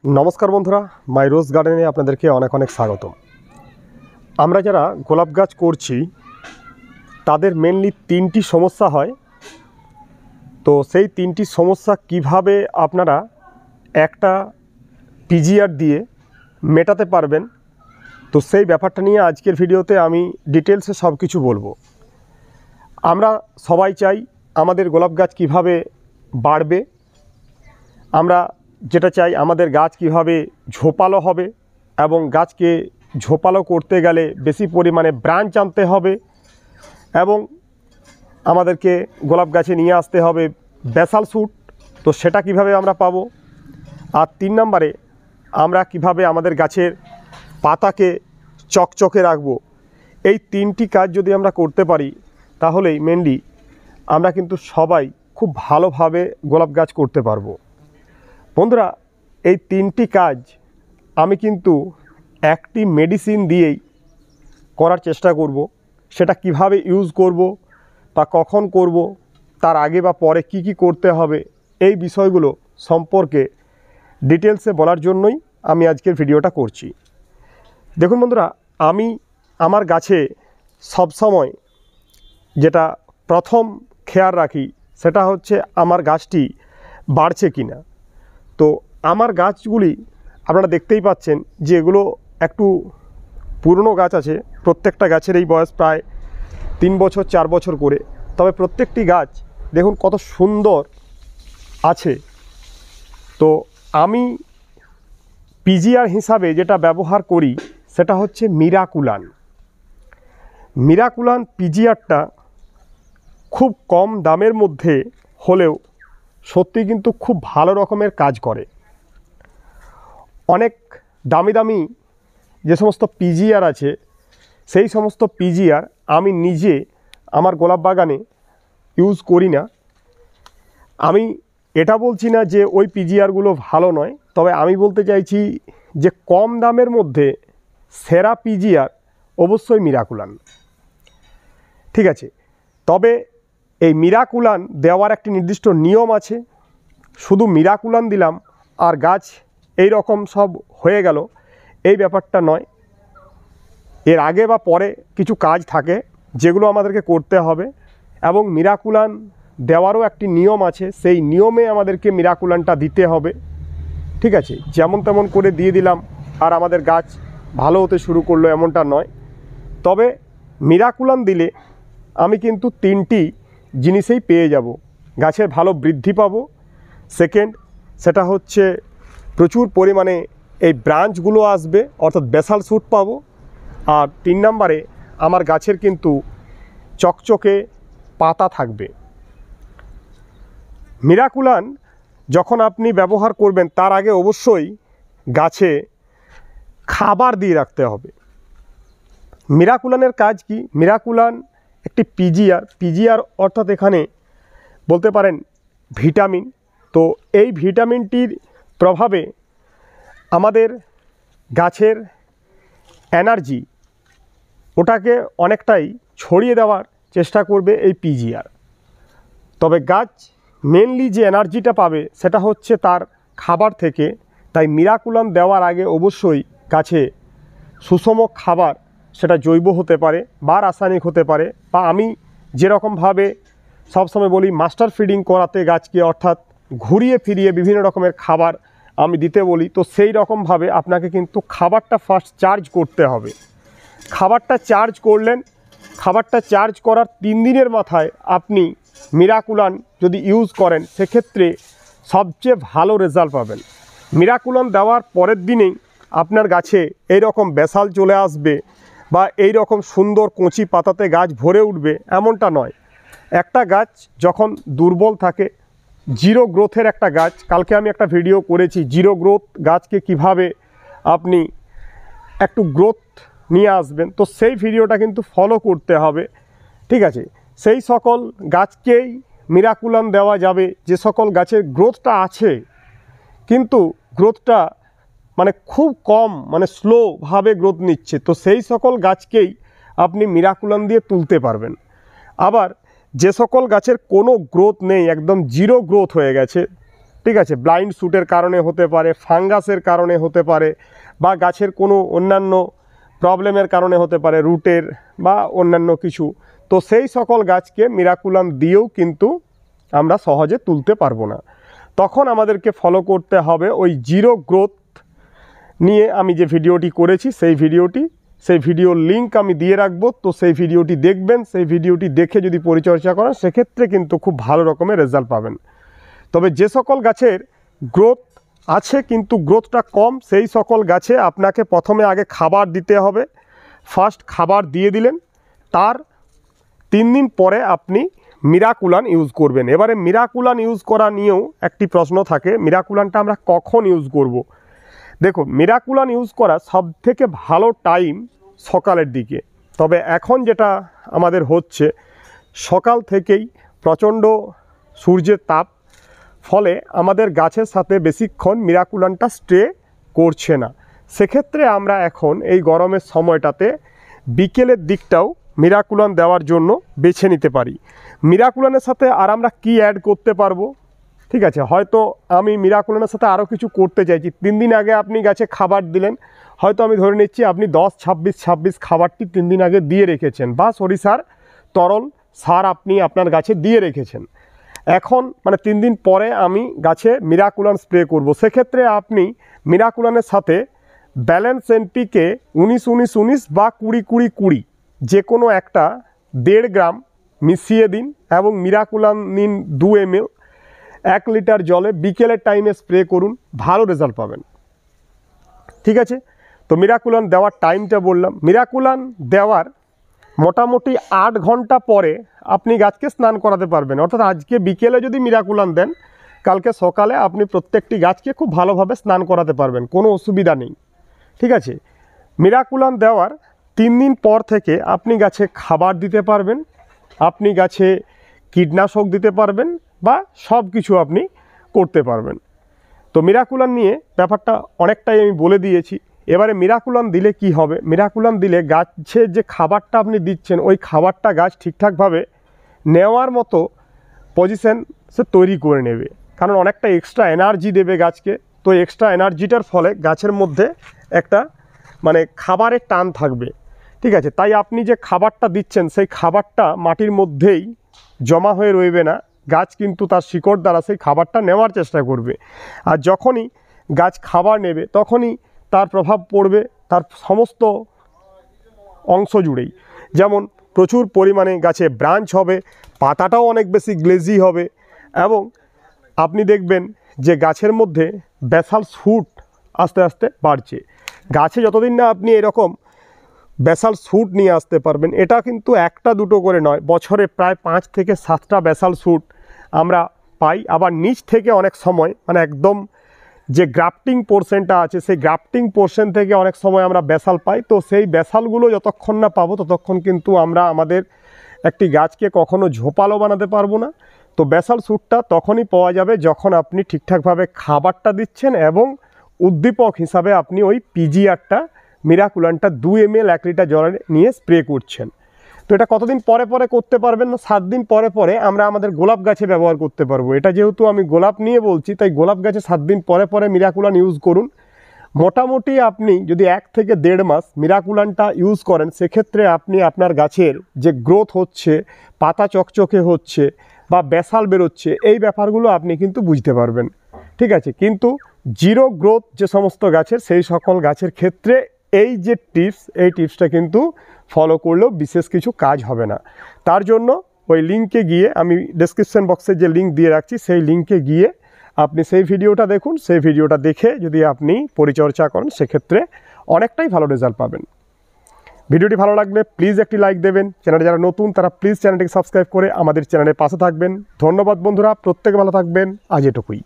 नमस्कार बंधुरा माई रोज गार्डेने आपनादेरके अनेक अनेक स्वागतम। आमरा जारा गोलाप गाछ करछि तादेर मेनलि तीनटी समस्या हय। तो सेई तीनटी समस्या किभाबे आपनारा एकटा पिजिआर दिए मेटाते पारबेन, तो सेई ब्यापारटा निये आजकेर भिडियोते आमी डिटेल्से सबकिछु बोलबो। आमरा सबाई चाइ आमादेर गोलाप गाछ किभाबे बाड़बे, आमरा যেটা চাই আমাদের গাছ কিভাবে ঝোপালো হবে এবং গাছকে ঝোপালো করতে গেলে বেশি পরিমাণে ব্রাঞ্চ আনতে হবে এবং আমাদেরকে গোলাপ গাছে নিয়ে আসতে হবে বেসাল শুট, তো সেটা কিভাবে আমরা পাবো। আর 3 নম্বরে আমরা কিভাবে আমাদের গাছের পাতাকে চকচকে রাখবো। এই তিনটি কাজ যদি আমরা করতে পারি তাহলেই মেনলি আমরা কিন্তু সবাই খুব ভালোভাবে গোলাপ গাছ করতে পারবো। বন্ধুরা এই তিনটি কাজ আমি কিন্তু একটি মেডিসিন দিয়েই করার চেষ্টা করব। সেটা কিভাবে ইউজ করব বা কখন করব, তার আগে বা পরে কি কি করতে হবে, এই বিষয়গুলো সম্পর্কে ডিটেলসে বলার জন্যই আমি আজকের ভিডিওটা করছি। দেখুন বন্ধুরা, আমি আমার গাছে সব সময় যেটা প্রথম খেয়াল রাখি সেটা হচ্ছে আমার গাছটি বাড়ছে কিনা। তো আমার গাছগুলি আপনারা দেখতেই পাচ্ছেন যে এগুলো একটু পুরনো গাছ আছে। প্রত্যেকটা গাছের এই বয়স প্রায় 3 বছর 4 বছর করে, তবে প্রত্যেকটি গাছ দেখুন কত সুন্দর আছে। তো আমি পিজিআর হিসাবে যেটা ব্যবহার করি সেটা হচ্ছে মিরাকুলান। মিরাকুলান পিজিআরটা খুব কম দামের মধ্যে হলেও সত্যি কিন্তু খুব ভালো রকমের কাজ করে। অনেক দামি দামি যে সমস্ত পিজিআর আছে সেই সমস্ত পিজিআর আমি নিজে আমার গোলাপ বাগানে ইউজ করি না। আমি এটা বলছি না যে ওই পিজিআরগুলো ভালো নয়, তবে আমি বলতে চাইছি যে কম দামের মধ্যে সেরা পিজিআর অবশ্যই মিরাকুলান। ঠিক আছে, তবে এই মিরাকুলান দেওয়ার একটি নির্দিষ্ট নিয়ম আছে। শুধু মিরাকুলান দিলাম আর গাছ এই রকম সব হয়ে গেল, এই ব্যাপারটা নয়। এর আগে বা পরে কিছু কাজ থাকে যেগুলো আমাদেরকে করতে হবে এবং মিরাকুলান দেওয়ারও একটি নিয়ম আছে। সেই নিয়মে আমাদেরকে মিরাকুলানটা দিতে হবে। ঠিক আছে, যেমন তেমন করে দিয়ে দিলাম আর আমাদের গাছ ভালো হতে শুরু করলো এমনটা নয়। তবে মিরাকুলান দিলে আমি কিন্তু 3টি জিনিসেই পেয়ে যাব। গাছের ভালো বৃদ্ধি পাবো, সেকেন্ড সেটা হচ্ছে প্রচুর পরিমাণে এই ব্রাঞ্চগুলো আসবে অর্থাৎ বেসাল শুট পাবো, আর 3 নম্বরে আমার গাছের কিন্তু চকচকে পাতা থাকবে। মিরাকুলান যখন আপনি ব্যবহার করবেন তার আগে অবশ্যই গাছে খাবার দিয়ে রাখতে হবে। মিরাকুলানের কাজ কি? মিরাকুলান একটি পিজিআর অর্থাৎ এখানে বলতে পারেন ভিটামিন। তো এই ভিটামিনটির প্রভাবে আমাদের গাছের এনার্জি ওটাকে অনেকটাই ছড়িয়ে দেওয়ার চেষ্টা করবে এই পিজিআর। তবে গাছ মেনলি যে এনার্জিটা পাবে সেটা হচ্ছে তার খাবার থেকে। তাই মিরাকুলান দেওয়ার আগে অবশ্যই গাছে সুষম খাবার, সেটা জৈব হতে পারে বা রাসায়নিক হতে পারে, বা আমি যেরকমভাবে সবসময় বলি মাস্টার ফিডিং করাতে গাছকে, অর্থাৎ ঘুরিয়ে ফিরিয়ে বিভিন্ন রকমের খাবার আমি দিতে বলি। তো সেই রকমভাবে আপনাকে কিন্তু খাবারটা ফার্স্ট চার্জ করতে হবে। খাবারটা চার্জ করলেন, খাবারটা চার্জ করার 3 দিনের মাথায় আপনি মিরাকুলান যদি ইউজ করেন সেক্ষেত্রে সবচেয়ে ভালো রেজাল্ট পাবেন। মিরাকুলান দেওয়ার পরের দিনেই আপনার গাছে এই রকম বেসাল চলে আসবে বা এই রকম সুন্দর কচি পাতাতে গাছ ভরে উঠবে এমনটা নয়। একটা গাছ যখন দুর্বল থাকে, জিরো গ্রোথের একটা গাছ, কালকে আমি একটা ভিডিও করেছি জিরো গ্রোথ গাছকে কিভাবে আপনি একটু গ্রোথ নিয়ে আসবেন, তো সেই ভিডিওটা কিন্তু ফলো করতে হবে। ঠিক আছে, সেই সকল গাছকেই মিরাকুলান দেওয়া যাবে যে সকল গাছের গ্রোথটা আছে কিন্তু গ্রোথটা মানে খুব কম, মানে স্লোভাবে গ্রোথ নিচ্ছে, তো সেই সকল গাছকেই আপনি মিরাকুলান দিয়ে তুলতে পারবেন। আবার যে সকল গাছের কোনো গ্রোথ নেই, একদম জিরো গ্রোথ হয়ে গেছে, ঠিক আছে, ব্লাইন্ড শুটের কারণে হতে পারে, ফাঙ্গাসের কারণে হতে পারে, বা গাছের কোনো অন্যান্য প্রবলেমের কারণে হতে পারে, রুটের বা অন্যান্য কিছু। তো সেই সকল গাছকে মিরাকুলাম দিয়েও কিন্তু আমরা সহজে তুলতে পারবো না। তখন আমাদেরকে ফলো করতে হবে ওই জিরো গ্রোথ নিয়ে আমি যে ভিডিওটি করেছি সেই ভিডিওর লিঙ্ক আমি দিয়ে রাখবো। তো সেই ভিডিওটি দেখবেন, সেই ভিডিওটি দেখে যদি পরিচর্যা করেন সেক্ষেত্রে কিন্তু খুব ভালো রকমের রেজাল্ট পাবেন। তবে যে সকল গাছের গ্রোথ আছে কিন্তু গ্রোথটা কম, সেই সকল গাছে আপনাকে প্রথমে আগে খাবার দিতে হবে। ফার্স্ট খাবার দিয়ে দিলেন, তার 3 দিন পরে আপনি মিরাকুলান ইউজ করবেন। এবারে মিরাকুলান ইউজ করা নিয়েও একটি প্রশ্ন থাকে, মিরাকুলানটা আমরা কখন ইউজ করব। দেখুন, মিরাকুলান ইউজ করা সবথেকে ভালো টাইম সকালের দিকে। তবে এখন যেটা আমাদের হচ্ছে, সকাল থেকেই প্রচণ্ড সূর্যের তাপ, ফলে আমাদের গাছের সাথে বেশিক্ষণ মিরাকুলানটা স্টে করছে না। সেক্ষেত্রে আমরা এখন এই গরমের সময়টাতে বিকেলের দিকটাও মিরাকুলান দেওয়ার জন্য বেছে নিতে পারি। মিরাকুলানের সাথে আর আমরা কি অ্যাড করতে পারবো, ঠিক আছে, হয়তো আমি মিরাকুলানের সাথে আরও কিছু করতে চাইছি। 3 দিন আগে আপনি গাছে খাবার দিলেন, হয়তো আমি ধরে নিচ্ছি আপনি 10-26 খাবারটি 3 দিন আগে দিয়ে রেখেছেন, বা সরিষার তরল সার আপনি আপনার গাছে দিয়ে রেখেছেন। এখন মানে 3 দিন পরে আমি গাছে মিরাকুলান স্প্রে করব। সেক্ষেত্রে আপনি মিরাকুলানের সাথে ব্যালেন্স এনপিকে 19-19-19 বা 20-20-20 যে কোনো একটা 1.5 গ্রাম মিশিয়ে দিন, এবং মিরাকুলান নিন 2 ml 1 লিটার জলে বিকেলের টাইমে স্প্রে করুন, ভালো রেজাল্ট পাবেন। ঠিক আছে, তো মিরাকুলান দেওয়ার টাইমটা বললাম। মিরাকুলান দেওয়ার মোটামুটি 8 ঘন্টা পরে আপনি গাছকে স্নান করাতে পারবেন। অর্থাৎ আজকে বিকেলে যদি মিরাকুলান দেন, কালকে সকালে আপনি প্রত্যেকটি গাছকে খুব ভালোভাবে স্নান করাতে পারবেন, কোনো অসুবিধা নেই। ঠিক আছে, মিরাকুলান দেওয়ার 3 দিন পর থেকে আপনি গাছে খাবার দিতে পারবেন, আপনি গাছে কীটনাশক দিতে পারবেন, বা সব কিছু আপনি করতে পারবেন। তো মিরাকুলান নিয়ে ব্যাপারটা অনেকটাই আমি বলে দিয়েছি। এবারে মিরাকুলান দিলে কি হবে, মিরাকুলান দিলে গাছের যে খাবারটা আপনি দিচ্ছেন ওই খাবারটা গাছ ঠিকঠাকভাবে নেওয়ার মতো পজিশন সে তৈরি করে নেবে, কারণ অনেকটা এক্সট্রা এনার্জি দেবে গাছকে। তো এক্সট্রা এনার্জিটার ফলে গাছের মধ্যে একটা মানে খাবারের টান থাকবে। ঠিক আছে, তাই আপনি যে খাবারটা দিচ্ছেন সেই খাবারটা মাটির মধ্যেই জমা হয়ে রইবে না, গাছ কিন্তু তার শিকড় দ্বারা সেই খাবারটা নেওয়ার চেষ্টা করবে। আর যখনই গাছ খাবার নেবে তখনই তার প্রভাব পড়বে তার সমস্ত অংশ জুড়েই। যেমন প্রচুর পরিমাণে গাছে ব্রাঞ্চ হবে, পাতাটাও অনেক বেশি গ্লেজি হবে, এবং আপনি দেখবেন যে গাছের মধ্যে বেসাল শুট আস্তে আস্তে বাড়ছে। গাছে যতদিন না আপনি এরকম বেসাল শুট নিয়ে আসতে পারবেন, এটা কিন্তু 1-2 করে নয়, বছরে প্রায় 5 থেকে 7টা বেসাল শুট আমরা পাই। আবার নিচ থেকে অনেক সময় মানে একদম যে গ্রাফটিং পোর্শনটা আছে সেই গ্রাফটিং পোর্শন থেকে অনেক সময় আমরা বেসাল পাই। তো সেই বেসালগুলো যতক্ষণ না পাবো ততক্ষণ কিন্তু আমরা আমাদের একটি গাছকে কখনো ঝোপালো বানাতে পারবো না। তো বেসাল শুটটা তখনই পাওয়া যাবে যখন আপনি ঠিকঠাকভাবে খাবারটা দিচ্ছেন, এবং উদ্দীপক হিসাবে আপনি ওই পিজিআরটা মিরাকুলানটা 2 ml 1 লিটার জলে নিয়ে স্প্রে করছেন। তো এটা কতদিন পরে পরে করতে পারবেন না, 7 দিন পরে পরে আমরা আমাদের গোলাপ গাছে ব্যবহার করতে পারবো। এটা যেহেতু আমি গোলাপ নিয়ে বলছি, তাই গোলাপ গাছে 7 দিন পরে পরে মিরাকুলান ইউজ করুন। মোটামুটি আপনি যদি 1 থেকে 1.5 মাস মিরাকুলানটা ইউজ করেন, সেক্ষেত্রে আপনি আপনার গাছের যে গ্রোথ হচ্ছে, পাতা চকচকে হচ্ছে বা বেসাল বেরোচ্ছে, এই ব্যাপারগুলো আপনি কিন্তু বুঝতে পারবেন। ঠিক আছে, কিন্তু জিরো গ্রোথ যে সমস্ত গাছের, সেই সকল গাছের ক্ষেত্রে এই যে টিপস, এই টিপসটা কিন্তু ফলো করলেও বিশেষ কিছু কাজ হবে না। তার জন্য ওই লিঙ্কে গিয়ে, আমি ডেসক্রিপশন বক্সে যে লিঙ্ক দিয়ে রাখছি সেই লিঙ্কে গিয়ে আপনি সেই ভিডিওটা দেখুন। সেই ভিডিওটা দেখে যদি আপনি পরিচর্যা করেন সেক্ষেত্রে অনেকটাই ভালো রেজাল্ট পাবেন। ভিডিওটি ভালো লাগলে প্লিজ একটি লাইক দেবেন। চ্যানেলে যারা নতুন তারা প্লিজ চ্যানেলটিকে সাবস্ক্রাইব করে আমাদের চ্যানেলের পাশে থাকবেন। ধন্যবাদ বন্ধুরা, প্রত্যেকে ভালো থাকবেন। আজ এটুকুই।